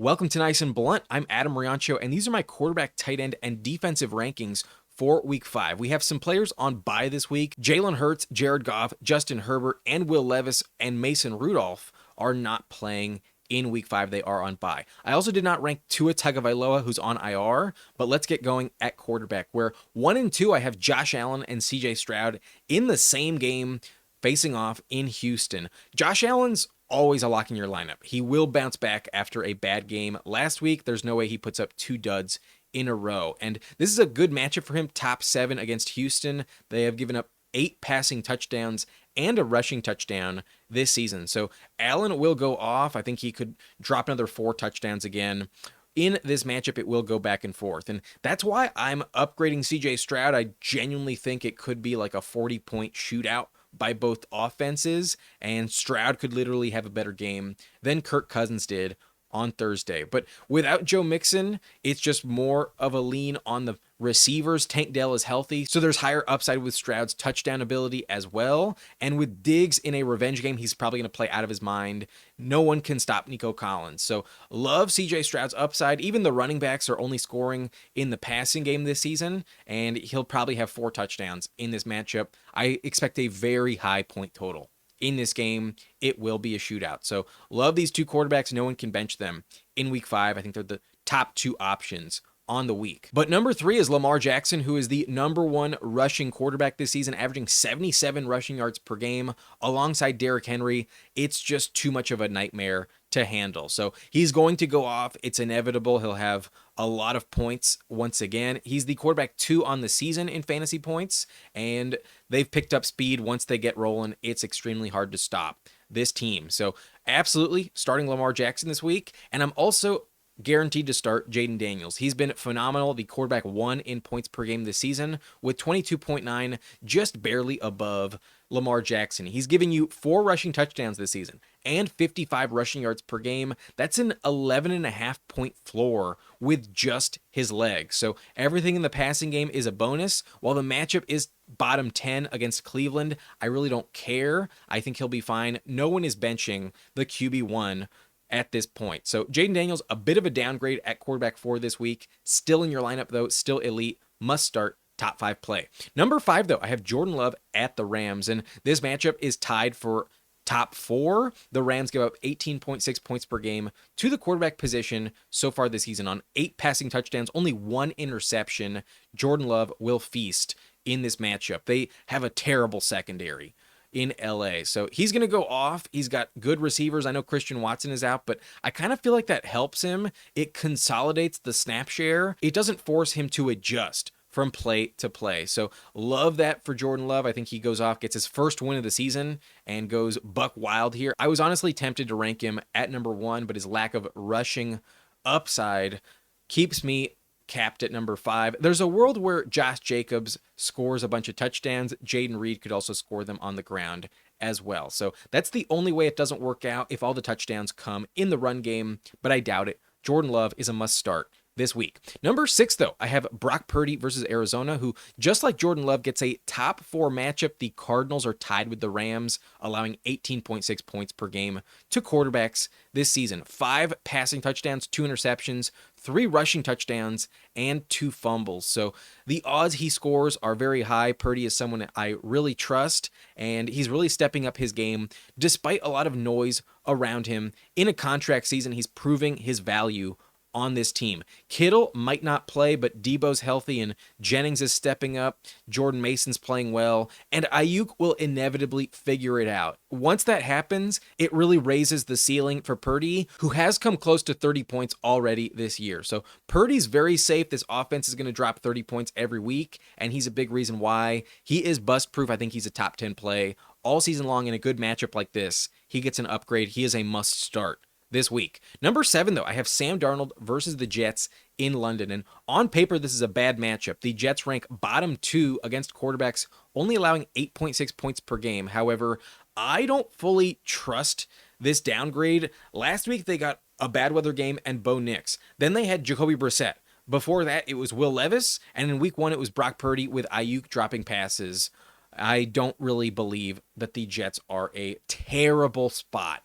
Welcome to Nice and Blunt. I'm Adam Riancho, and these are my quarterback, tight end, and defensive rankings for Week 5. We have some players on bye this week. Jalen Hurts, Jared Goff, Justin Herbert, and Will Levis, and Mason Rudolph are not playing in Week 5. They are on bye. I also did not rank Tua Tagovailoa, who's on IR, but let's get going at quarterback, where 1 and 2, I have Josh Allen and CJ Stroud in the same game facing off in Houston. Josh Allen's always a lock in your lineup. He will bounce back after a bad game last week. There's no way he puts up 2 duds in a row. And this is a good matchup for him, top 7 against Houston. They have given up 8 passing touchdowns and a rushing touchdown this season. So Allen will go off. I think he could drop another 4 touchdowns again. In this matchup, it will go back and forth. And that's why I'm upgrading CJ Stroud. I genuinely think it could be like a 40-point shootout by both offenses, and Stroud could literally have a better game than Kirk Cousins did on Thursday. But without Joe Mixon, it's just more of a lean on the receivers. Tank Dell is healthy, so there's higher upside with Stroud's touchdown ability as well. And with Diggs in a revenge game, he's probably going to play out of his mind. No one can stop Nico Collins. So love CJ Stroud's upside. Even the running backs are only scoring in the passing game this season, and he'll probably have 4 touchdowns in this matchup. I expect a very high point total. In this game, it will be a shootout. So love these 2 quarterbacks. No one can bench them in Week 5. I think they're the top 2 options on the week. But number 3 is Lamar Jackson, who is the number 1 rushing quarterback this season, averaging 77 rushing yards per game alongside Derrick Henry. It's just too much of a nightmare to handle. So he's going to go off. It's inevitable. He'll have a lot of points once again. He's the quarterback 2 on the season in fantasy points, and they've picked up speed. Once they get rolling, it's extremely hard to stop this team. So absolutely starting Lamar Jackson this week. And I'm also guaranteed to start Jayden Daniels. He's been phenomenal. The quarterback 1 in points per game this season with 22.9, just barely above Lamar Jackson. He's giving you 4 rushing touchdowns this season and 55 rushing yards per game. That's an 11.5 point floor with just his legs. So everything in the passing game is a bonus. While the matchup is bottom 10 against Cleveland, I really don't care. I think he'll be fine. No one is benching the QB1 at this point. So Jayden Daniels, a bit of a downgrade at quarterback 4 this week. Still in your lineup though, still elite, must start, top 5 play. Number 5 though, I have Jordan Love at the Rams, and this matchup is tied for top 4. The Rams give up 18.6 points per game to the quarterback position so far this season on 8 passing touchdowns, only 1 interception. Jordan Love will feast in this matchup. They have a terrible secondary in LA. So he's going to go off. He's got good receivers. I know Christian Watson is out, but I kind of feel like that helps him. It consolidates the snap share. It doesn't force him to adjust from play to play. So love that for Jordan Love. I think he goes off, gets his first win of the season, and goes buck wild here. I was honestly tempted to rank him at number 1, but his lack of rushing upside keeps me capped at number 5. There's a world where Josh Jacobs scores a bunch of touchdowns. Jaden Reed could also score them on the ground as well. So that's the only way it doesn't work out, if all the touchdowns come in the run game, but I doubt it. Jordan Love is a must start this week. Number 6, though, I have Brock Purdy versus Arizona, who, just like Jordan Love, gets a top 4 matchup. The Cardinals are tied with the Rams, allowing 18.6 points per game to quarterbacks this season. 5 passing touchdowns, 2 interceptions, 3 rushing touchdowns, and 2 fumbles. So the odds he scores are very high. Purdy is someone I really trust, and he's really stepping up his game despite a lot of noise around him. In a contract season, he's proving his value on this team. Kittle might not play, but Debo's healthy and Jennings is stepping up. Jordan Mason's playing well, and Ayuk will inevitably figure it out. Once that happens, it really raises the ceiling for Purdy, who has come close to 30 points already this year. So Purdy's very safe. This offense is going to drop 30 points every week, and he's a big reason why. He is bust-proof. I think he's a top 10 play all season long. In a good matchup like this, he gets an upgrade. He is a must start this week. Number 7, though, I have Sam Darnold versus the Jets in London. And on paper, this is a bad matchup. The Jets rank bottom 2 against quarterbacks, only allowing 8.6 points per game. However, I don't fully trust this downgrade. Last week, they got a bad weather game and Bo Nix. Then they had Jacoby Brissett. Before that, it was Will Levis. And in week 1, it was Brock Purdy with Ayuk dropping passes. I don't really believe that the Jets are a terrible spot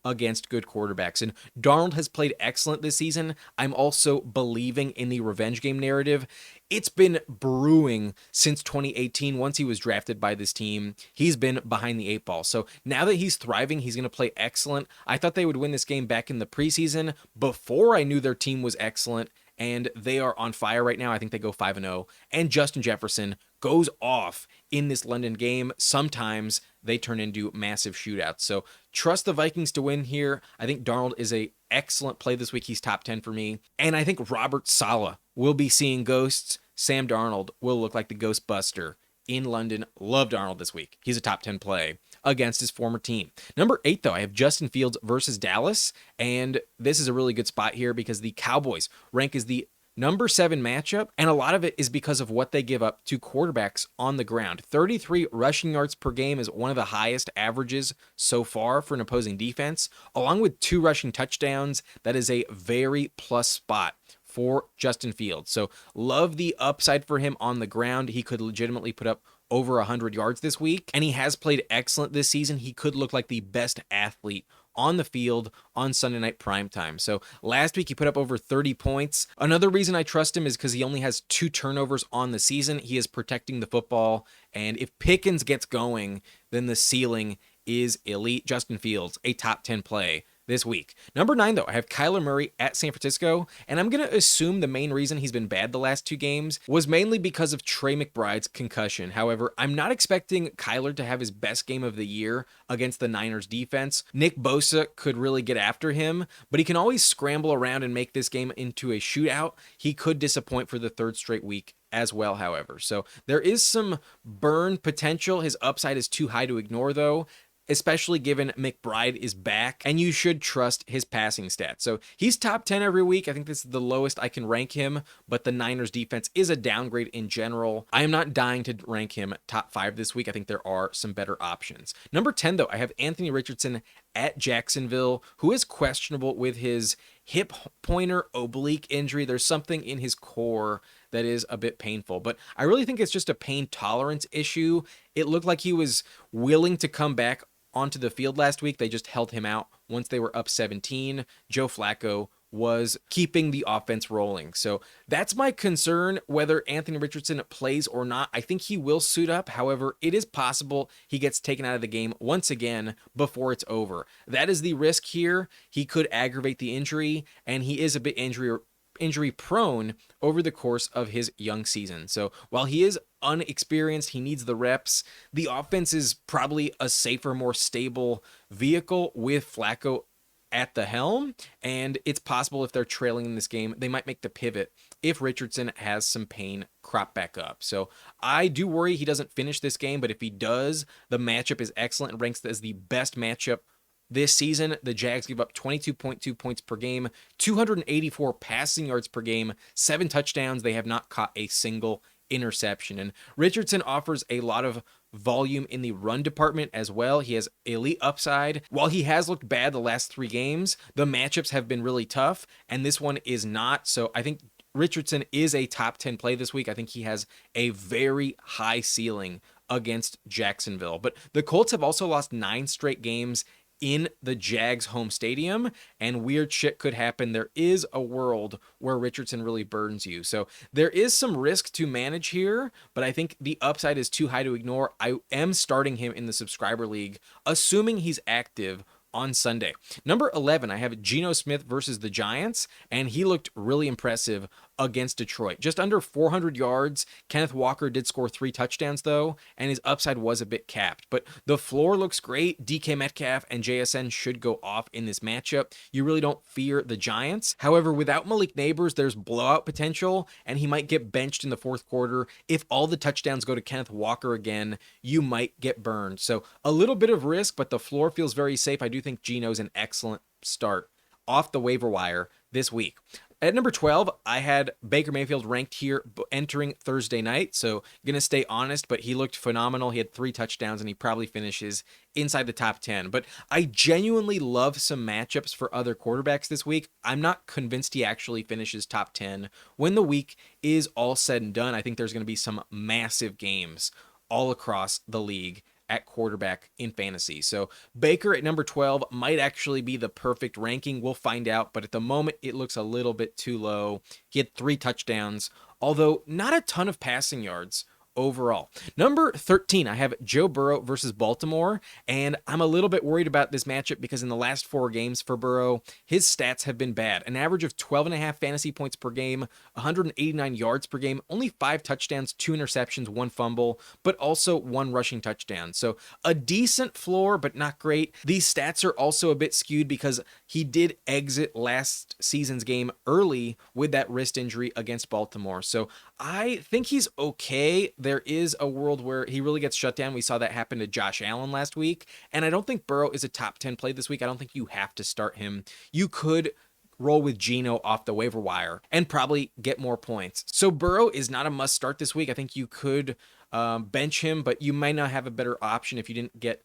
against good quarterbacks. And Darnold has played excellent this season. I'm also believing in the revenge game narrative. It's been brewing since 2018. Once he was drafted by this team, he's been behind the eight ball. So now that he's thriving, he's going to play excellent. I thought they would win this game back in the preseason before I knew their team was excellent, and they are on fire right now. I think they go 5-0. And Justin Jefferson goes off in this London game. Sometimes they turn into massive shootouts. So trust the Vikings to win here. I think Darnold is a excellent play this week. He's top 10 for me. And I think Robert Saleh will be seeing ghosts. Sam Darnold will look like the Ghostbuster in London. Love Darnold this week. He's a top 10 play against his former team. Number 8, though, I have Justin Fields versus Dallas. And this is a really good spot here because the Cowboys rank as the number 7 matchup, and a lot of it is because of what they give up to quarterbacks on the ground. 33 rushing yards per game is one of the highest averages so far for an opposing defense, along with 2 rushing touchdowns. That is a very plus spot for Justin Fields. So love the upside for him on the ground. He could legitimately put up over 100 yards this week, and he has played excellent this season. He could look like the best athlete on the field on Sunday night primetime. So last week he put up over 30 points. Another reason I trust him is because he only has 2 turnovers on the season. He is protecting the football, and if Pickens gets going, then the ceiling is elite. Justin Fields, a top 10 play this week. Number 9, though, I have Kyler Murray at San Francisco, and I'm going to assume the main reason he's been bad the last 2 games was mainly because of Trey McBride's concussion. However, I'm not expecting Kyler to have his best game of the year against the Niners defense. Nick Bosa could really get after him, but he can always scramble around and make this game into a shootout. He could disappoint for the 3rd straight week as well, however. So there is some burn potential. His upside is too high to ignore, though, especially given McBride is back, and you should trust his passing stats. So he's top 10 every week. I think this is the lowest I can rank him, but the Niners defense is a downgrade in general. I am not dying to rank him top 5 this week. I think there are some better options. Number 10, though, I have Anthony Richardson at Jacksonville, who is questionable with his hip pointer oblique injury. There's something in his core that is a bit painful, but I really think it's just a pain tolerance issue. It looked like he was willing to come back onto the field last week. They just held him out once they were up 17. Joe Flacco was keeping the offense rolling. So that's my concern, whether Anthony Richardson plays or not. I think he will suit up. However, it is possible he gets taken out of the game once again before it's over. That is the risk here. He could aggravate the injury, and he is a bit injury prone over the course of his young season. So while he is unexperienced, he needs the reps. The offense is probably a safer, more stable vehicle with Flacco at the helm, and it's possible if they're trailing in this game, they might make the pivot if Richardson has some pain crop back up. So I do worry he doesn't finish this game, but if he does, the matchup is excellent and ranks as the best matchup this season. The Jags give up 22.2 points per game, 284 passing yards per game, 7 touchdowns. They have not caught a single interception. And Richardson offers a lot of volume in the run department as well. He has elite upside. While he has looked bad the last 3 games, the matchups have been really tough, and this one is not. So I think Richardson is a top 10 play this week. I think he has a very high ceiling against Jacksonville. But the Colts have also lost 9 straight games in the Jags home stadium, and weird shit could happen. There is a world where Richardson really burdens you. So there is some risk to manage here, but I think the upside is too high to ignore. I am starting him in the subscriber league, assuming he's active on Sunday. Number 11, I have Geno Smith versus the Giants, and he looked really impressive against Detroit. Just under 400 yards. Kenneth Walker did score 3 touchdowns, though, and his upside was a bit capped. But the floor looks great. DK Metcalf and JSN should go off in this matchup. You really don't fear the Giants. However, without Malik Neighbors, there's blowout potential, and he might get benched in the 4th quarter. If all the touchdowns go to Kenneth Walker again, you might get burned. So a little bit of risk, but the floor feels very safe. I do think Geno's an excellent start off the waiver wire this week. At number 12, I had Baker Mayfield ranked here entering Thursday night, so going to stay honest, but he looked phenomenal. He had 3 touchdowns, and he probably finishes inside the top 10. But I genuinely love some matchups for other quarterbacks this week. I'm not convinced he actually finishes top 10. When the week is all said and done, I think there's going to be some massive games all across the league at quarterback in fantasy. So Baker at number 12 might actually be the perfect ranking. We'll find out, but at the moment it looks a little bit too low. He had 3 touchdowns, although not a ton of passing yards overall. Number 13, I have Joe Burrow versus Baltimore, and I'm a little bit worried about this matchup because in the last 4 games for Burrow, his stats have been bad. An average of 12.5 fantasy points per game, 189 yards per game, only 5 touchdowns, 2 interceptions, 1 fumble, but also 1 rushing touchdown. So a decent floor, but not great. These stats are also a bit skewed because he did exit last season's game early with that wrist injury against Baltimore. So I think he's okay. There is a world where he really gets shut down. We saw that happen to Josh Allen last week. And I don't think Burrow is a top 10 play this week. I don't think you have to start him. You could roll with Geno off the waiver wire and probably get more points. So Burrow is not a must start this week. I think you could bench him, but you might not have a better option if you didn't get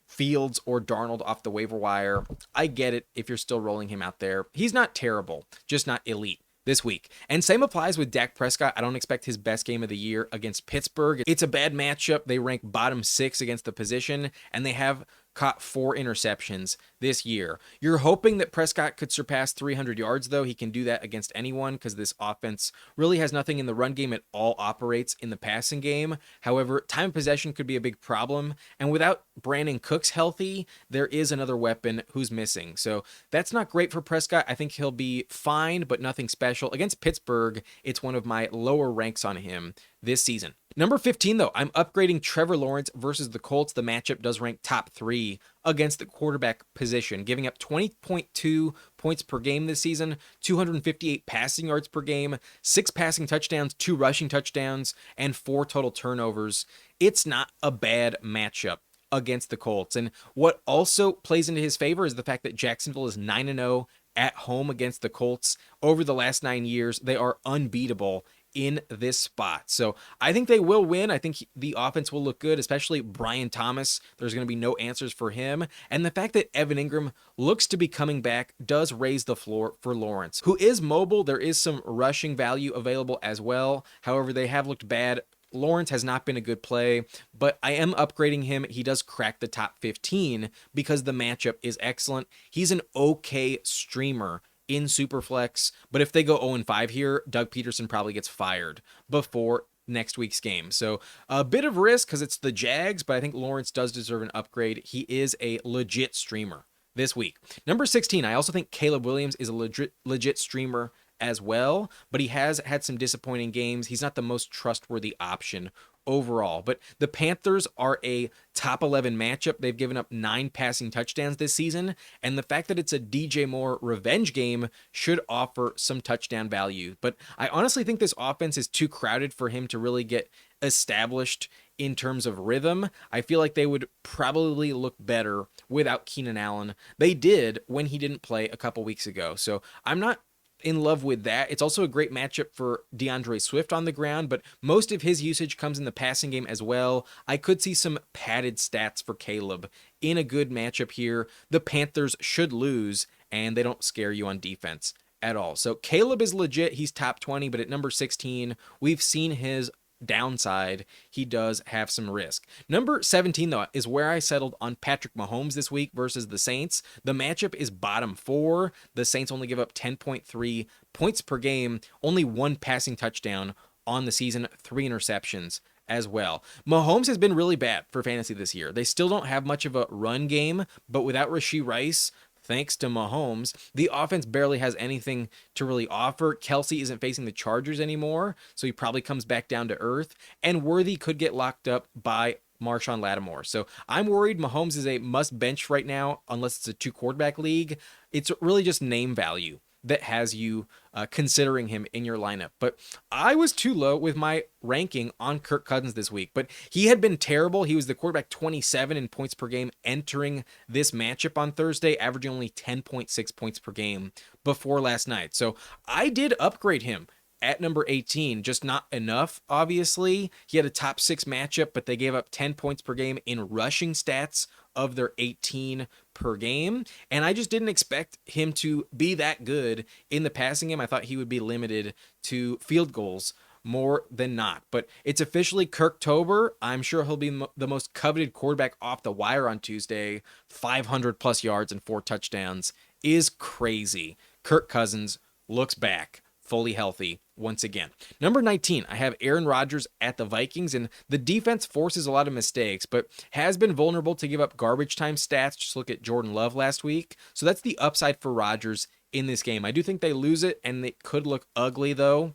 Fields or Darnold off the waiver wire. I get it if you're still rolling him out there. He's not terrible, just not elite this week. And same applies with Dak Prescott. I don't expect his best game of the year against Pittsburgh. It's a bad matchup. They rank bottom 6 against the position, and they have caught 4 interceptions this year. You're hoping that Prescott could surpass 300 yards, though. He can do that against anyone because this offense really has nothing in the run game. It all operates in the passing game. However, time of possession could be a big problem. And without Brandon Cooks healthy, there is another weapon who's missing. So that's not great for Prescott. I think he'll be fine, but nothing special. Against Pittsburgh, it's one of my lower ranks on him this season. Number 15, though, I'm upgrading Trevor Lawrence versus the Colts. The matchup does rank top 3 against the quarterback position, giving up 20.2 points per game this season, 258 passing yards per game, 6 passing touchdowns, 2 rushing touchdowns, and 4 total turnovers. It's not a bad matchup against the Colts. And what also plays into his favor is the fact that Jacksonville is 9-0 at home against the Colts. Over the last 9 years, they are unbeatable in this spot. So I think they will win. I think the offense will look good, especially Brian Thomas. There's going to be no answers for him. And the fact that Evan Engram looks to be coming back does raise the floor for Lawrence, who is mobile. There is some rushing value available as well. However, they have looked bad. Lawrence has not been a good play, but I am upgrading him. He does crack the top 15 because the matchup is excellent. He's an okay streamer in Superflex, but if they go 0-5 here, Doug Peterson probably gets fired before next week's game. So a bit of risk because it's the Jags, but I think Lawrence does deserve an upgrade. He is a legit streamer this week. Number 16, I also think Caleb Williams is a legit streamer as well, but he has had some disappointing games. He's not the most trustworthy option overall, but the Panthers are a top 11 matchup. They've given up 9 passing touchdowns this season, and the fact that it's a DJ Moore revenge game should offer some touchdown value. But I honestly think this offense is too crowded for him to really get established in terms of rhythm. I feel like they would probably look better without Keenan Allen. They did when he didn't play a couple weeks ago, so I'm not in love with that. It's also a great matchup for DeAndre Swift on the ground, but most of his usage comes in the passing game as well. I could see some padded stats for Caleb in a good matchup here. The Panthers should lose, and they don't scare you on defense at all. So Caleb is legit. He's top 20, but at number 16, we've seen his downside. He does have some risk. Number 17, though, is where I settled on Patrick Mahomes this week versus the Saints. The matchup is bottom 4. The Saints only give up 10.3 points per game, only 1 passing touchdown on the season, 3 interceptions as well. Mahomes has been really bad for fantasy this year. They still don't have much of a run game, but without Rashee Rice, thanks to Mahomes, the offense barely has anything to really offer. Kelce isn't facing the Chargers anymore, so he probably comes back down to earth. And Worthy could get locked up by Marshawn Lattimore. So I'm worried Mahomes is a must bench right now, unless it's a 2-quarterback league. It's really just name value that has you considering him in your lineup. But I was too low with my ranking on Kirk Cousins this week, but he had been terrible. He was the quarterback 27 in points per game entering this matchup on Thursday, averaging only 10.6 points per game before last night. So I did upgrade him at number 18, just not enough, obviously. He had a top 6 matchup, but they gave up 10 points per game in rushing stats of their 18 per game. And I just didn't expect him to be that good in the passing game. I thought he would be limited to field goals more than not. But it's officially Kirktober. I'm sure he'll be the most coveted quarterback off the wire on Tuesday. 500 plus yards and 4 touchdowns is crazy. Kirk Cousins looks back fully healthy once again. Number 19, I have Aaron Rodgers at the Vikings, and the defense forces a lot of mistakes, but has been vulnerable to give up garbage time stats. Just look at Jordan Love last week. So that's the upside for Rodgers in this game. I do think they lose it, and it could look ugly, though.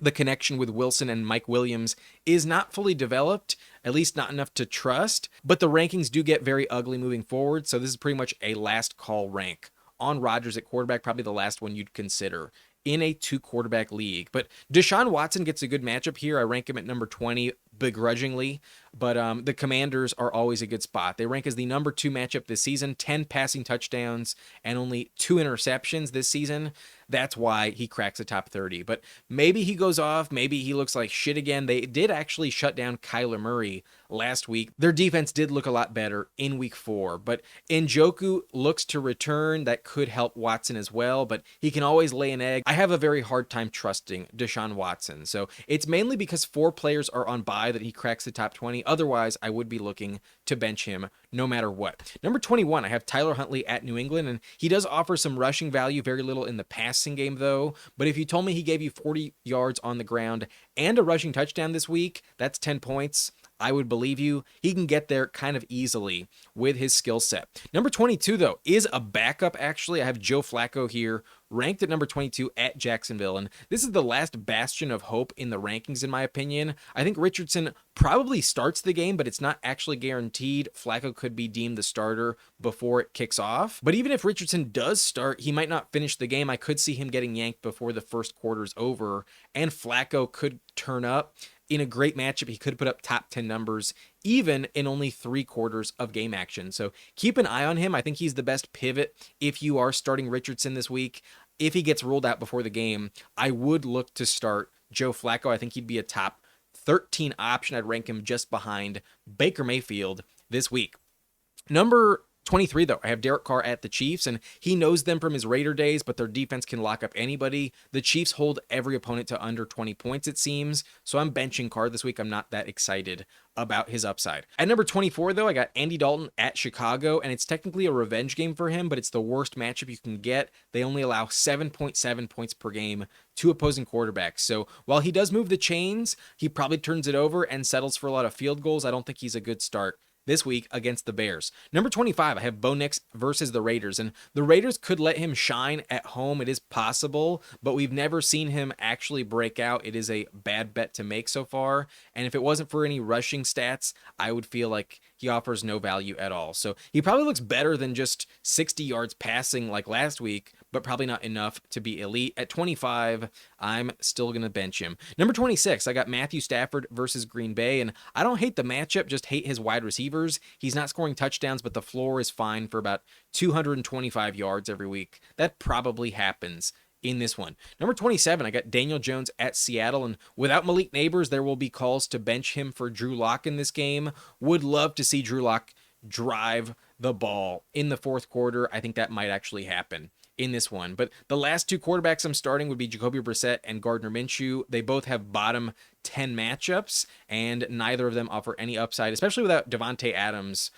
The connection with Wilson and Mike Williams is not fully developed, at least not enough to trust, but the rankings do get very ugly moving forward, so this is pretty much a last call rank on Rodgers at quarterback, probably the last one you'd consider in a 2-quarterback league. But Deshaun Watson gets a good matchup here. I rank him at number 20 begrudgingly, but the Commanders are always a good spot. They rank as the number 2 matchup this season, 10 passing touchdowns and only 2 interceptions this season. That's why he cracks the top 30. But maybe he goes off. Maybe he looks like shit again. They did actually shut down Kyler Murray last week. Their defense did look a lot better in week 4. But Njoku looks to return. That could help Watson as well. But he can always lay an egg. I have a very hard time trusting Deshaun Watson. So it's mainly because 4 players are on bye that he cracks the top 20. Otherwise, I would be looking to bench him no matter what. Number 21, I have Tyler Huntley at New England, and he does offer some rushing value, very little in the passing game though. But if you told me he gave you 40 yards on the ground and a rushing touchdown this week, that's 10 points. I would believe you. He can get there kind of easily with his skill set. Number 22, though, is a backup, actually. I have Joe Flacco here, ranked at number 22 at Jacksonville. And this is the last bastion of hope in the rankings, in my opinion. I think Richardson probably starts the game, but it's not actually guaranteed. Flacco could be deemed the starter before it kicks off. But even if Richardson does start, he might not finish the game. I could see him getting yanked before the first quarter's over, and Flacco could turn up. In a great matchup, he could put up top 10 numbers, even in only 3 quarters of game action. So keep an eye on him. I think he's the best pivot if you are starting Richardson this week. If he gets ruled out before the game, I would look to start Joe Flacco. I think he'd be a top 13 option. I'd rank him just behind Baker Mayfield this week. Number 23, though, I have Derek Carr at the Chiefs, and he knows them from his Raider days, but their defense can lock up anybody. The Chiefs hold every opponent to under 20 points, it seems, so I'm benching Carr this week. I'm not that excited about his upside. At number 24, though, I got Andy Dalton at Chicago, and it's technically a revenge game for him, but it's the worst matchup you can get. They only allow 7.7 points per game to opposing quarterbacks. So while he does move the chains, he probably turns it over and settles for a lot of field goals. I don't think he's a good start this week against the Bears. Number 25, I have Bo Nix versus the Raiders, and the Raiders could let him shine at home. It is possible, but we've never seen him actually break out. It is a bad bet to make so far, and if it wasn't for any rushing stats, I would feel like he offers no value at all. So he probably looks better than just 60 yards passing like last week, but probably not enough to be elite. At 25, I'm still going to bench him. Number 26, I got Matthew Stafford versus Green Bay, and I don't hate the matchup, just hate his wide receivers. He's not scoring touchdowns, but the floor is fine for about 225 yards every week. That probably happens in this one. Number 27, I got Daniel Jones at Seattle, and without Malik Neighbors, there will be calls to bench him for Drew Lock in this game. Would love to see Drew Lock drive the ball in the fourth quarter. I think that might actually happen in this one. But the last 2 quarterbacks I'm starting would be Jacoby Brissett and Gardner Minshew. They both have bottom 10 matchups, and neither of them offer any upside, especially without Devontae Adams.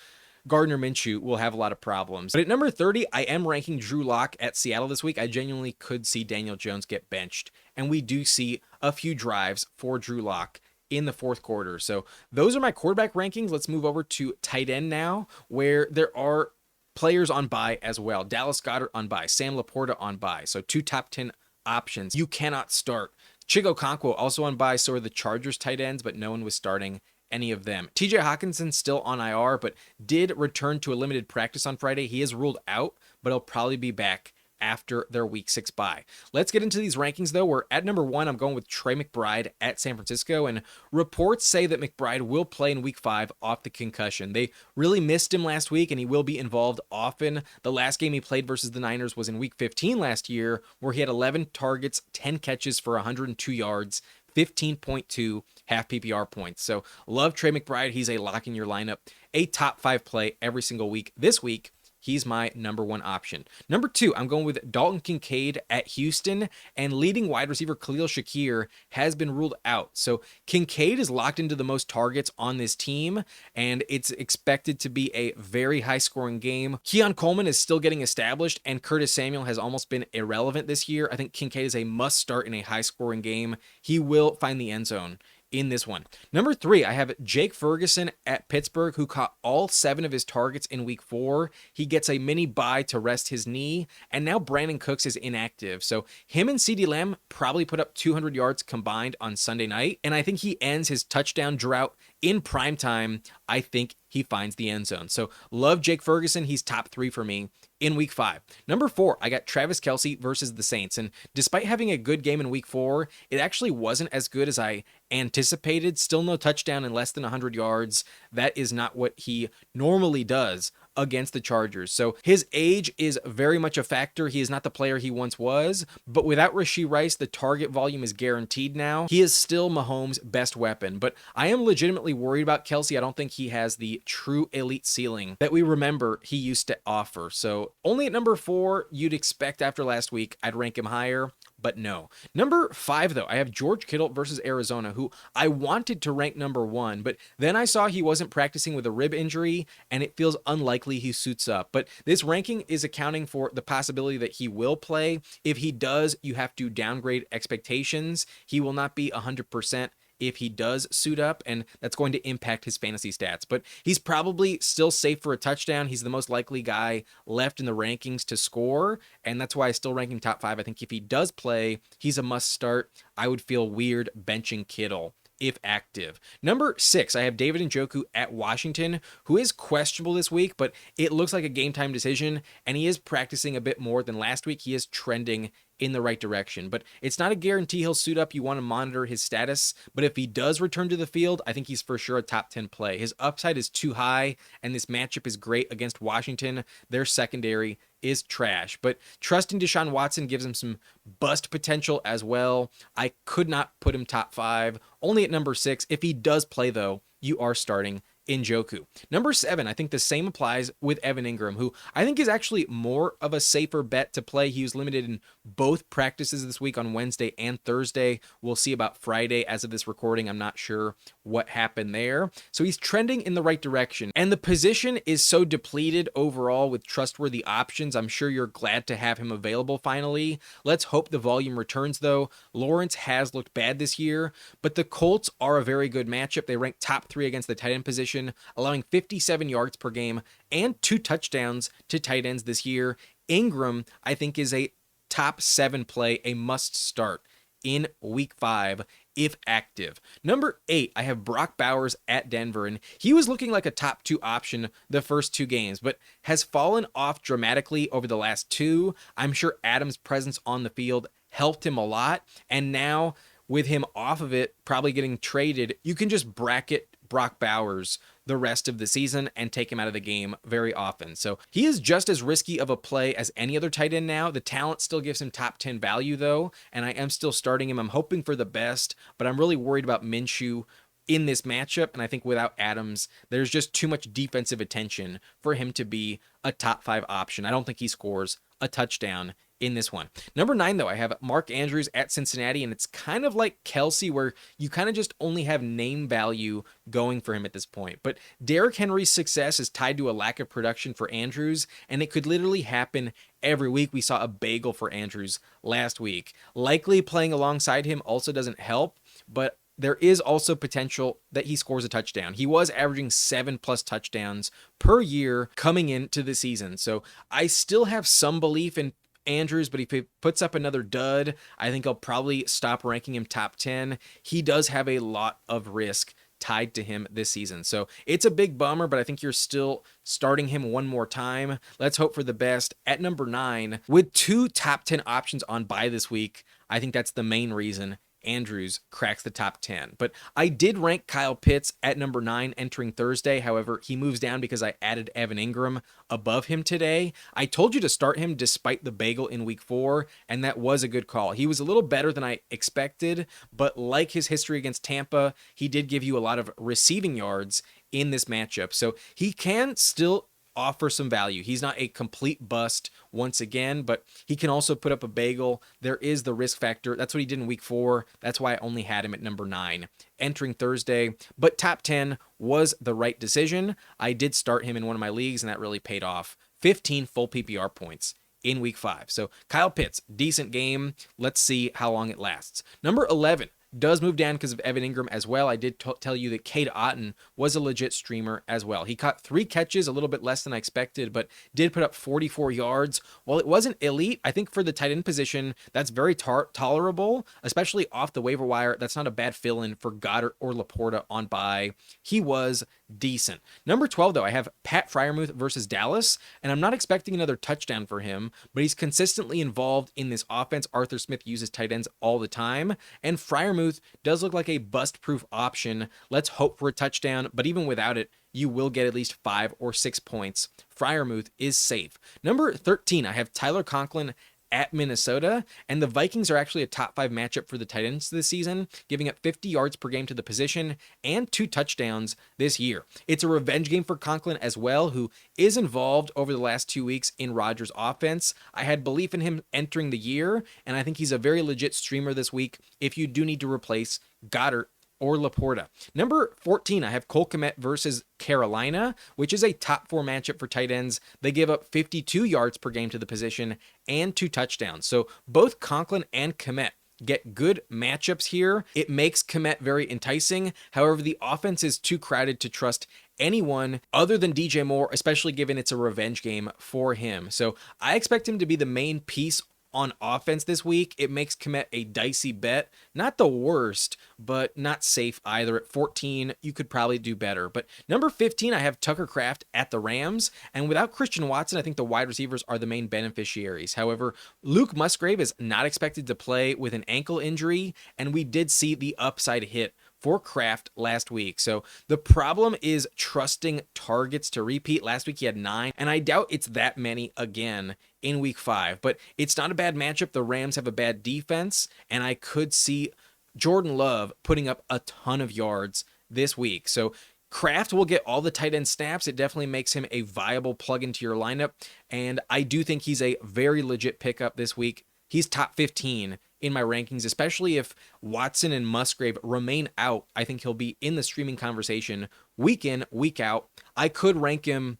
Gardner Minshew will have a lot of problems. But at number 30, I am ranking Drew Lock at Seattle this week. I genuinely could see Daniel Jones get benched, and we do see a few drives for Drew Lock in the fourth quarter. So those are my quarterback rankings. Let's move over to tight end now, where there are players on bye as well. Dallas Goedert on bye, Sam Laporta on bye. So 2 top 10 options you cannot start. Chigo Okonkwo also on bye, so are the Chargers tight ends, but no one was starting any of them. TJ Hawkinson still on IR, but did return to a limited practice on Friday. He is ruled out, but he'll probably be back after their week 6 bye. Let's get into these rankings though. We're at number 1. I'm going with Trey McBride at San Francisco, and reports say that McBride will play in week 5 off the concussion. They really missed him last week, and he will be involved often. The last game he played versus the Niners was in week 15 last year, where he had 11 targets, 10 catches for 102 yards, 15.2 half PPR points. So love Trey McBride. He's a lock in your lineup, a top 5 play every single week. This week He's my number 1 option. Number 2, I'm going with Dalton Kincaid at Houston, and leading wide receiver Khalil Shakir has been ruled out. So Kincaid is locked into the most targets on this team, and it's expected to be a very high-scoring game. Keon Coleman is still getting established, and Curtis Samuel has almost been irrelevant this year. I think Kincaid is a must-start in a high-scoring game. He will find the end zone in this one. Number 3, I have Jake Ferguson at Pittsburgh, who caught all 7 of his targets in week 4. He gets a mini bye to rest his knee, and now Brandon Cooks is inactive. So him and CeeDee Lamb probably put up 200 yards combined on Sunday night, and I think he ends his touchdown drought in primetime. I think he finds the end zone. So love Jake Ferguson. He's top 3 for me in week 5. Number 4, I got Travis Kelce versus the Saints. And despite having a good game in week 4, it actually wasn't as good as I anticipated. Still no touchdown and less than 100 yards. That is not what he normally does against the Chargers. So his age is very much a factor. He is not the player he once was, but without Rashee Rice, the target volume is guaranteed now. He is still Mahomes' best weapon, but I am legitimately worried about Kelce. I don't think he has the true elite ceiling that we remember he used to offer. So only at number 4, you'd expect after last week, I'd rank him higher. But no. Number 5, though, I have George Kittle versus Arizona, who I wanted to rank number 1, but then I saw he wasn't practicing with a rib injury, and it feels unlikely he suits up. But this ranking is accounting for the possibility that he will play. If he does, you have to downgrade expectations. He will not be 100% if he does suit up, and that's going to impact his fantasy stats. But he's probably still safe for a touchdown. He's the most likely guy left in the rankings to score, and that's why I still rank him top 5. I think if he does play, he's a must start. I would feel weird benching Kittle if active. Number 6, I have David Njoku at Washington, who is questionable this week, but it looks like a game time decision, and he is practicing a bit more than last week. He is trending in the right direction, but it's not a guarantee he'll suit up. You want to monitor his status, but if he does return to the field, I think he's for sure a top 10 play. His upside is too high, and this matchup is great against Washington. Their secondary is trash, but trusting Deshaun Watson gives him some bust potential as well. I could not put him top 5, only at number 6. If he does play, though, you are starting Njoku. Number 7, I think the same applies with Evan Engram, who I think is actually more of a safer bet to play. He was limited in both practices this week on Wednesday and Thursday. We'll see about Friday. As of this recording, I'm not sure what happened there. So he's trending in the right direction. And the position is so depleted overall with trustworthy options. I'm sure you're glad to have him available finally. Let's hope the volume returns, though. Lawrence has looked bad this year, but the Colts are a very good matchup. They rank top 3 against the tight end position, allowing 57 yards per game and 2 touchdowns to tight ends this year. Engram, I think, is a top 7 play, a must start in week 5 if active. Number 8, I have Brock Bowers at Denver, and he was looking like a top 2 option the first 2 games, but has fallen off dramatically over the last 2. I'm sure Adams' presence on the field helped him a lot, and now with him off of it, probably getting traded, you can just bracket Brock Bowers the rest of the season and take him out of the game very often. So he is just as risky of a play as any other tight end now. The talent still gives him top 10 value, though, and I am still starting him. I'm hoping for the best, but I'm really worried about Minshew in this matchup, and I think without Adams, there's just too much defensive attention for him to be a top 5 option. I don't think he scores a touchdown in this one. Number 9, though, I have Mark Andrews at Cincinnati, and it's kind of like Kelce, where you kind of just only have name value going for him at this point. But Derrick Henry's success is tied to a lack of production for Andrews, and it could literally happen every week. We saw a bagel for Andrews last week. Likely playing alongside him also doesn't help, but there is also potential that he scores a touchdown. He was averaging 7+ touchdowns per year coming into the season. So I still have some belief in Andrews, but if he puts up another dud, I think I'll probably stop ranking him top 10. He does have a lot of risk tied to him this season. So it's a big bummer, but I think you're still starting him one more time. Let's hope for the best. At number 9, with 2 top 10 options on bye this week, I think that's the main reason Andrews cracks the top 10. But I did rank Kyle Pitts at number 9 entering Thursday. However, he moves down because I added Evan Engram above him today. I told you to start him despite the bagel in week 4, and that was a good call. He was a little better than I expected, but like his history against Tampa, he did give you a lot of receiving yards in this matchup. So he can still offer some value. He's not a complete bust once again, but he can also put up a bagel. There is the risk factor. That's what he did in week 4. That's why I only had him at number 9 entering Thursday. But top 10 was the right decision. I did start him in one of my leagues, and that really paid off. 15 full PPR points in week 5. So Kyle Pitts, decent game. Let's see how long it lasts. Number 11 does move down because of Evan Engram as well. I did tell you that Cade Otton was a legit streamer as well. He caught 3 catches, a little bit less than I expected, but did put up 44 yards. While it wasn't elite, I think for the tight end position, that's very tolerable, especially off the waiver wire. That's not a bad fill-in for Goddard or Laporta on bye. He was decent. Number 12, though, I have Pat Freiermuth versus Dallas, and I'm not expecting another touchdown for him, but he's consistently involved in this offense. Arthur Smith uses tight ends all the time, and Freiermuth does look like a bust-proof option. Let's hope for a touchdown, but even without it, you will get at least 5 or 6 points. Freiermuth is safe. Number 13, I have Tyler Conklin at Minnesota, and the Vikings are actually a top 5 matchup for the tight ends this season, giving up 50 yards per game to the position and 2 touchdowns this year. It's a revenge game for Conklin as well, who is involved over the last 2 weeks in Rodgers' offense. I had belief in him entering the year, and I think he's a very legit streamer this week if you do need to replace Goddard or Laporta. Number 14, I have Cole Kmet versus Carolina, which is a top 4 matchup for tight ends. They give up 52 yards per game to the position and 2 touchdowns. So both Conklin and Kmet get good matchups here. It makes Kmet very enticing. However, the offense is too crowded to trust anyone other than DJ Moore, especially given it's a revenge game for him. So I expect him to be the main piece on offense this week. It makes Kmet a dicey bet. Not the worst, but not safe either. At 14, you could probably do better. But number 15, I have Tucker Kraft at the Rams. And without Christian Watson, I think the wide receivers are the main beneficiaries. However, Luke Musgrave is not expected to play with an ankle injury, and we did see the upside hit for Kraft last week. So the problem is trusting targets to repeat. Last week he had 9, and I doubt it's that many again in week 5. But it's not a bad matchup. The Rams have a bad defense, and I could see Jordan Love putting up a ton of yards this week. So Kraft will get all the tight end snaps. It definitely makes him a viable plug into your lineup, and I do think he's a very legit pickup this week. He's top 15 in my rankings, especially if Watson and Musgrave remain out. I think he'll be in the streaming conversation week in, week out. I could rank him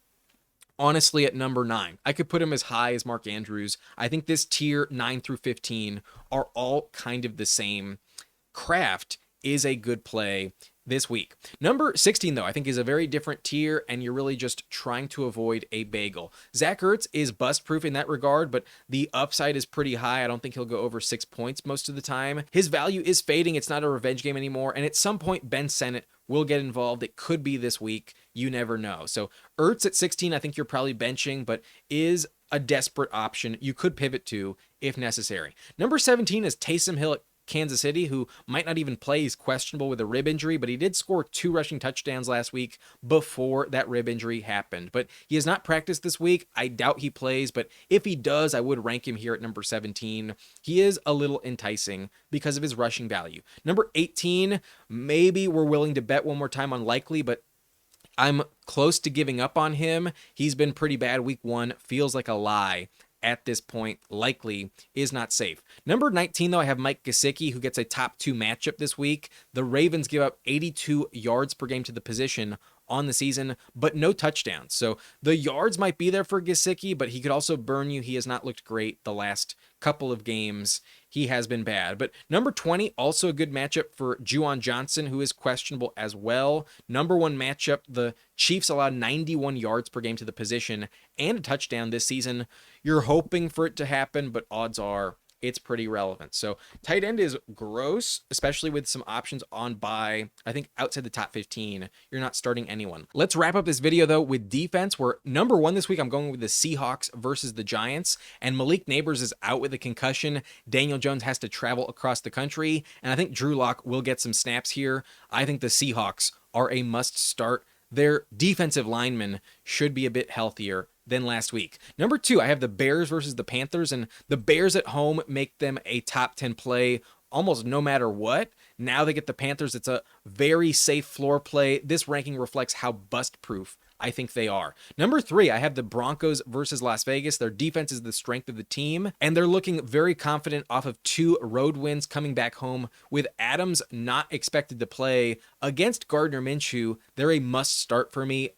honestly at number 9. I could put him as high as Mark Andrews. I think this tier 9 through 15 are all kind of the same. Kraft is a good play this week. Number 16, though, I think is a very different tier, and you're really just trying to avoid a bagel. Zach Ertz is bust-proof in that regard, but the upside is pretty high. I don't think he'll go over 6 points most of the time. His value is fading. It's not a revenge game anymore, and at some point, Ben Sennett will get involved. It could be this week. You never know. So Ertz at 16, I think you're probably benching, but is a desperate option you could pivot to if necessary. Number 17 is Taysom Hill at Kansas City, who might not even play. He's questionable with a rib injury, but he did score 2 rushing touchdowns last week before that rib injury happened. But he has not practiced this week. I doubt he plays, but if he does, I would rank him here at number 17. He is a little enticing because of his rushing value. Number 18, maybe we're willing to bet one more time on Likely, but I'm close to giving up on him. He's been pretty bad week 1. Feels like a lie at this point. Likely is not safe. Number 19, though, I have Mike Gesicki, who gets a top 2 matchup this week. The Ravens give up 82 yards per game to the position on the season, but no touchdowns. So the yards might be there for Gesicki, but he could also burn you. He has not looked great the last couple of games. He has been bad. But number 20, also a good matchup for Juwan Johnson, who is questionable as well. Number 1 matchup, the Chiefs allowed 91 yards per game to the position and a touchdown this season. You're hoping for it to happen, but odds are it's pretty relevant. So tight end is gross, especially with some options on bye. I think outside the top 15, you're not starting anyone. Let's wrap up this video, though, with defense, where number 1 this week, I'm going with the Seahawks versus the Giants, and Malik Neighbors is out with a concussion. Daniel Jones has to travel across the country, and I think Drew Lock will get some snaps here. I think the Seahawks are a must start. Their defensive linemen should be a bit healthier than last week. Number 2, I have the Bears versus the Panthers, and the Bears at home make them a top 10 play almost no matter what. Now they get the Panthers. It's a very safe floor play. This ranking reflects how bust-proof I think they are. Number 3, I have the Broncos versus Las Vegas. Their defense is the strength of the team, and they're looking very confident off of 2 road wins coming back home. With Adams not expected to play against Gardner Minshew, they're a must start for me,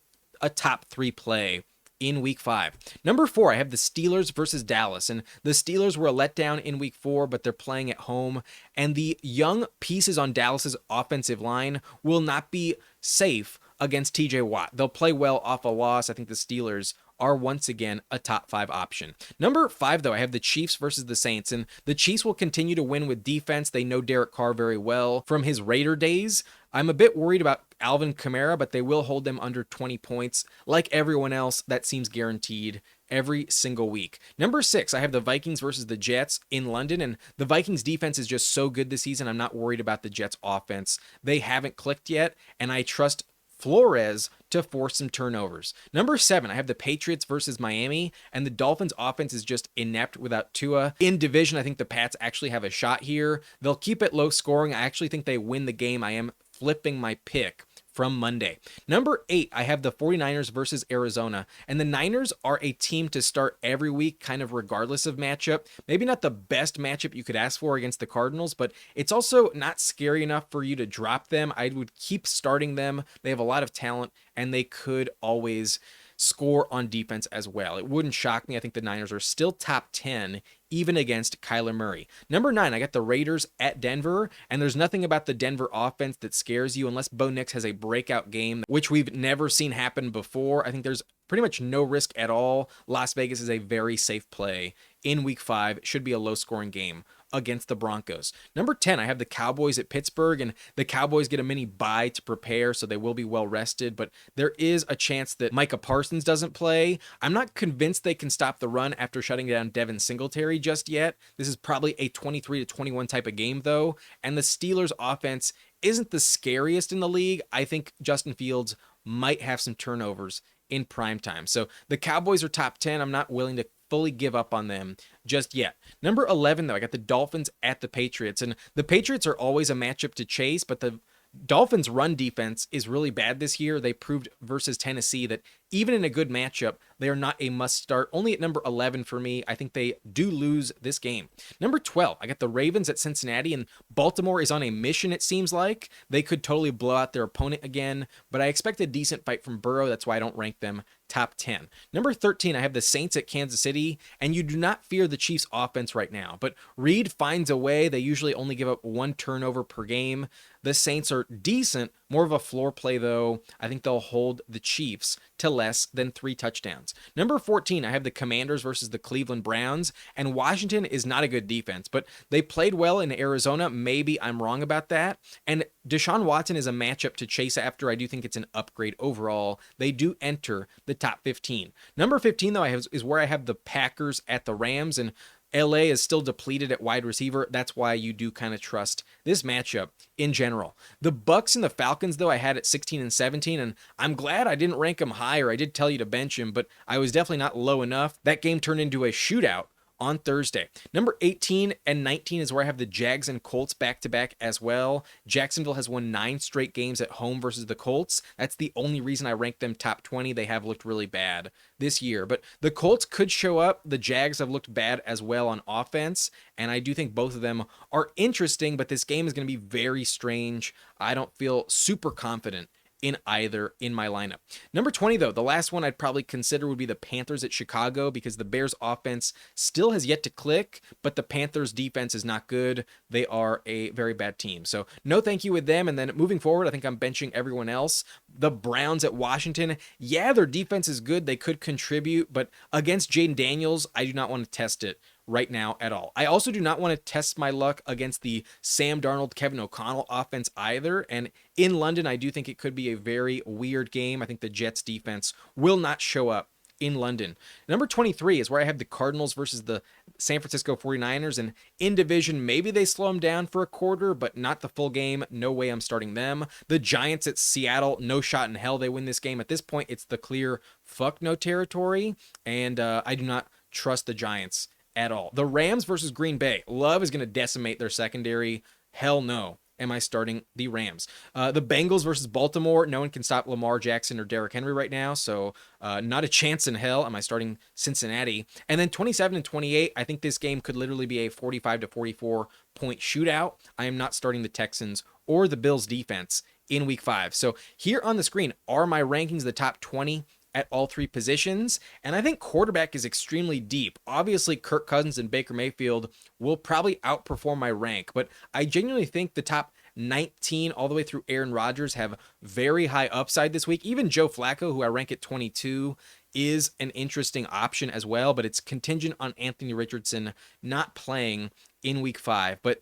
a top 3 play in week 5. Number 4, I have the Steelers versus Dallas, and the Steelers were a letdown in week 4, but they're playing at home, and the young pieces on Dallas's offensive line will not be safe against TJ Watt. They'll play well off a loss. I think the Steelers are once again a top 5 option. Number 5, though, I have the Chiefs versus the Saints, and the Chiefs will continue to win with defense. They know Derek Carr very well from his Raider days. I'm a bit worried about Alvin Kamara, but they will hold them under 20 points. Like everyone else, that seems guaranteed every single week. Number 6, I have the Vikings versus the Jets in London, and the Vikings defense is just so good this season. I'm not worried about the Jets offense. They haven't clicked yet, and I trust Flores to force some turnovers. Number 7, I have the Patriots versus Miami, and the Dolphins offense is just inept without Tua. In division, I think the Pats actually have a shot here. They'll keep it low scoring. I actually think they win the game. I am flipping my pick from Monday. Number 8, I have the 49ers versus Arizona, and the Niners are a team to start every week, kind of regardless of matchup. Maybe not the best matchup you could ask for against the Cardinals, but it's also not scary enough for you to drop them. I would keep starting them. They have a lot of talent, and they could always score on defense as well. It wouldn't shock me. I think the Niners are still top 10 even against Kyler Murray. Number 9, I got the Raiders at Denver, and there's nothing about the Denver offense that scares you unless Bo Nix has a breakout game, which we've never seen happen before. I think there's pretty much no risk at all. Las Vegas is a very safe play in week 5. It should be a low-scoring game against the Broncos. Number 10, I have the Cowboys at Pittsburgh, and the Cowboys get a mini bye to prepare, so they will be well rested, but there is a chance that Micah Parsons doesn't play. I'm not convinced they can stop the run after shutting down Devin Singletary just yet. This is probably a 23-21 type of game, though, and the Steelers' offense isn't the scariest in the league. I think Justin Fields might have some turnovers in prime time. So the Cowboys are top 10. I'm not willing to fully give up on them just yet. Number 11, though, I got the Dolphins at the Patriots, and the Patriots are always a matchup to chase, but the Dolphins' run defense is really bad this year. They proved versus Tennessee that even in a good matchup, they are not a must start. Only at number 11 for me. I think they do lose this game. Number 12, I got the Ravens at Cincinnati, and Baltimore is on a mission, it seems like. They could totally blow out their opponent again, but I expect a decent fight from Burrow. That's why I don't rank them top 10. Number 13, I have the Saints at Kansas City, and you do not fear the Chiefs offense right now, but Reed finds a way. They usually only give up 1 turnover per game. The Saints are decent, more of a floor play though. I think they'll hold the Chiefs to less than 3 touchdowns. Number 14, I have the Commanders versus the Cleveland Browns, and Washington is not a good defense, but they played well in Arizona. Maybe I'm wrong about that. And Deshaun Watson is a matchup to chase after. I do think it's an upgrade overall. They do enter the top 15. Number 15, though, is where I have the Packers at the Rams, and LA is still depleted at wide receiver. That's why you do kind of trust this matchup in general. The Bucks and the Falcons, though, I had at 16 and 17, and I'm glad I didn't rank them higher. I did tell you to bench him, but I was definitely not low enough. That game turned into a shootout on Thursday. Number 18 and 19 is where I have the Jags and Colts back-to-back as well. Jacksonville has won 9 straight games at home versus the Colts. That's the only reason I rank them top 20. They have looked really bad this year, but the Colts could show up. The Jags have looked bad as well on offense, and I do think both of them are interesting, but this game is going to be very strange. I don't feel super confident in either in my lineup. Number 20, though, the last one I'd probably consider would be the Panthers at Chicago, because the Bears offense still has yet to click, but the Panthers defense is not good. They are a very bad team. So no thank you with them. And then moving forward, I think I'm benching everyone else. The Browns at Washington, yeah, their defense is good. They could contribute, but against Jayden Daniels, I do not want to test it right now at all. I also do not want to test my luck against the Sam Darnold, Kevin O'Connell offense either. And in London, I do think it could be a very weird game. I think the Jets defense will not show up in London. Number 23 is where I have the Cardinals versus the San Francisco 49ers. And in division, maybe they slow them down for a quarter, but not the full game. No way I'm starting them. The Giants at Seattle, no shot in hell they win this game. At this point, it's the clear fuck no territory. And I do not trust the Giants at all. The Rams versus Green Bay. Love is going to decimate their secondary. Hell no. am I starting the Rams? The Bengals versus Baltimore. No one can stop Lamar Jackson or Derrick Henry right now, so not a chance in hell am I starting Cincinnati. And then 27 and 28, I think this game could literally be a 45 to 44 point shootout. I am not starting the Texans or the Bills defense in week 5. So here on the screen are my rankings, the top 20 at all 3 positions. And I think quarterback is extremely deep. Obviously, Kirk Cousins and Baker Mayfield will probably outperform my rank, but I genuinely think the top 19 all the way through Aaron Rodgers have very high upside this week. Even Joe Flacco, who I rank at 22, is an interesting option as well, but it's contingent on Anthony Richardson not playing in week 5. But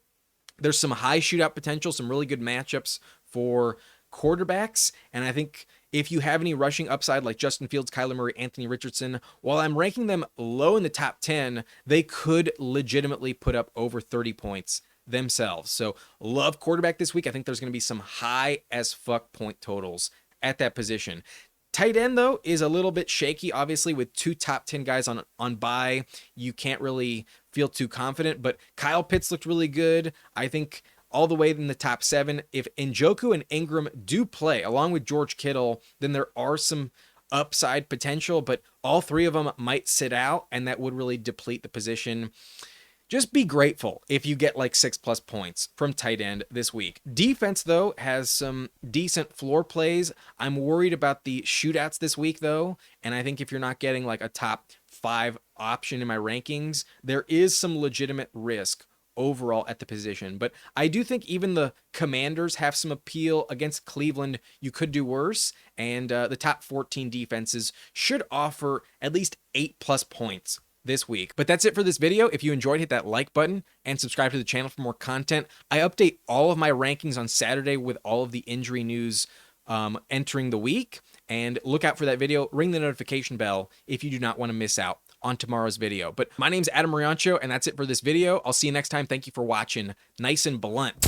there's some high shootout potential, some really good matchups for quarterbacks, and I think if you have any rushing upside like Justin Fields, Kyler Murray, Anthony Richardson, while I'm ranking them low in the top 10, they could legitimately put up over 30 points themselves. So love quarterback this week. I think there's going to be some high as fuck point totals at that position. Tight end, though, is a little bit shaky. Obviously, with 2 top 10 guys on bye, you can't really feel too confident, but Kyle Pitts looked really good. I think all the way in the top 7. If Njoku and Engram do play along with George Kittle, then there are some upside potential, but all 3 of them might sit out, and that would really deplete the position. Just be grateful if you get like 6+ points from tight end this week. Defense, though, has some decent floor plays. I'm worried about the shootouts this week, though, and I think if you're not getting like a top 5 option in my rankings, there is some legitimate risk overall at the position. But I do think even the Commanders have some appeal. Against Cleveland, you could do worse, and the top 14 defenses should offer at least 8+ points this week. But that's it for this video. If you enjoyed, hit that like button and subscribe to the channel for more content. I update all of my rankings on Saturday with all of the injury news entering the week, and look out for that video. Ring the notification bell if you do not want to miss out on tomorrow's video. But my name's Adam Riancho, and that's it for this video. I'll see you next time. Thank you for watching. Nice and blunt.